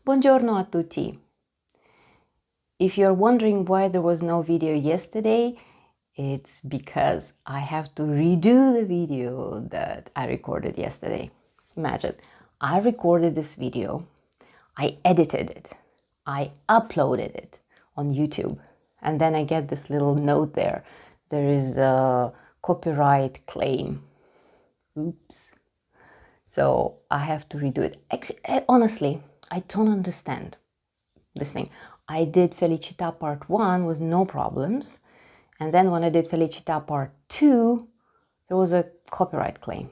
Buongiorno a tutti. If you're wondering why there was no video yesterday, it's because I have to redo the video that I recorded yesterday. Imagine, I recorded this video, I edited it, I uploaded it on YouTube, and then I get this little note there. There is a copyright claim. Oops. So I have to redo it. Actually, honestly, I don't understand this thing. I did Felicita part 1 with no problems. And then when I did Felicita part 2, there was a copyright claim.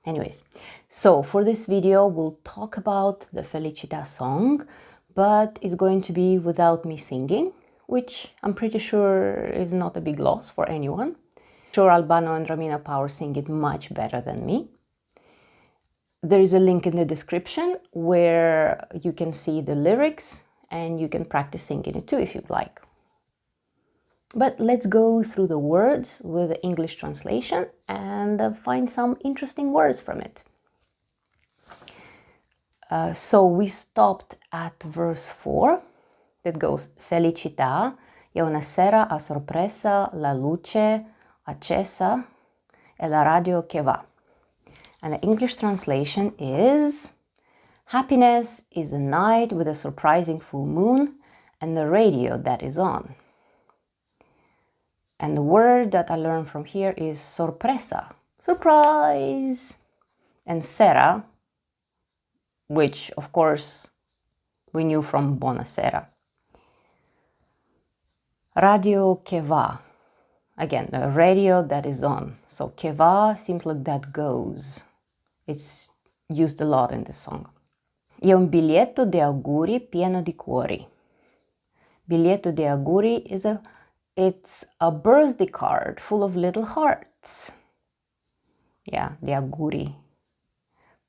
Anyways, so for this video, we'll talk about the Felicita song, but it's going to be without me singing, which I'm pretty sure is not a big loss for anyone. Sure, Albano and Romina Power sing it much better than me. There is a link in the description where you can see the lyrics and you can practice singing it too if you'd like. But let's go through the words with the English translation and find some interesting words from it. So we stopped at verse 4 that goes: Felicità è una sera a sorpresa, la luce accesa e la radio che va. And the English translation is: happiness is a night with a surprising full moon and the radio that is on. And the word that I learned from here is sorpresa, surprise, and sera, which of course we knew from buonasera. Radio che va, again, a radio that is on. So che va seems like that goes. It's used a lot in this song. È un biglietto di auguri pieno di cuori. Biglietto di auguri it's a birthday card full of little hearts. Yeah, di auguri.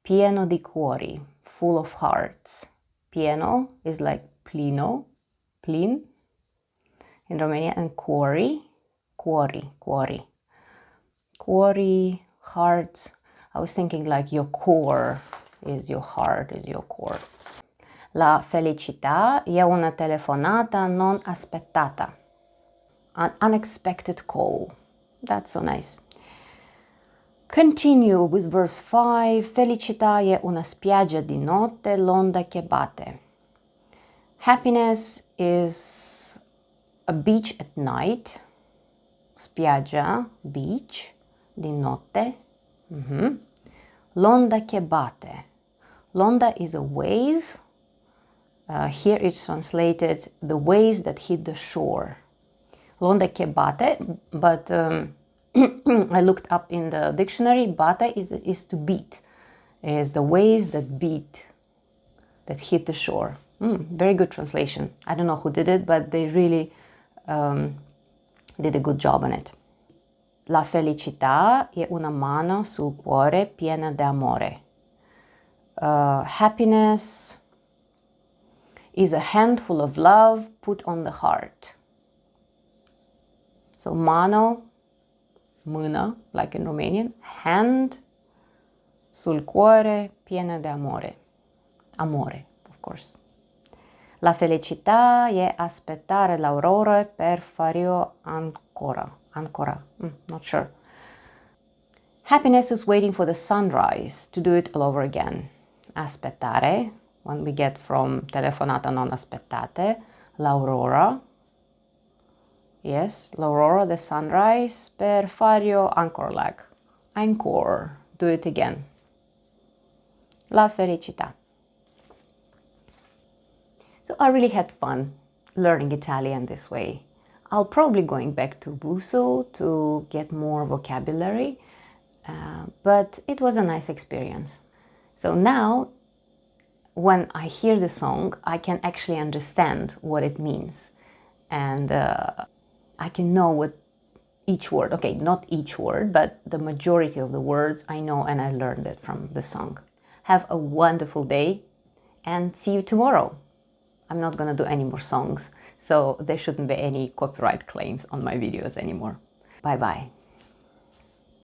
Pieno di cuori, full of hearts. Pieno is like plino, plin in Romania, and cuori, cuori, cuori. Cuori, hearts. I was thinking like your core is your heart, is your core. La felicità è una telefonata non aspettata. An unexpected call. That's so nice. Continue with verse 5. Felicità è una spiaggia di notte, l'onda che batte. Happiness is a beach at night. Spiaggia, beach, di notte. L'onda che batte. L'onda is a wave. Here it's translated the waves that hit the shore. L'onda che batte, but I looked up in the dictionary, batte is to beat. Is the waves that beat, that hit the shore. Very good translation. I don't know who did it, but they really did a good job on it. La felicità è una mano sul cuore piena di amore. Happiness is a handful of love put on the heart. So mano, mână, like in Romanian, hand, sul cuore piena di amore. Amore, of course. La felicità è aspettare l'aurora per farlo ancora. Ancora, not sure. Happiness is waiting for the sunrise to do it all over again. Aspettare, when we get from telefonata non aspettate, l'aurora. Yes, l'aurora, the sunrise, per farlo ancora, like encore, do it again. La felicità. So I really had fun learning Italian this way. I'll probably going back to Buso to get more vocabulary, but it was a nice experience. So now, when I hear the song, I can actually understand what it means. And I can know what each word, okay, not each word, but the majority of the words I know and I learned it from the song. Have a wonderful day and see you tomorrow. I'm not gonna do any more songs, so there shouldn't be any copyright claims on my videos anymore. Bye bye.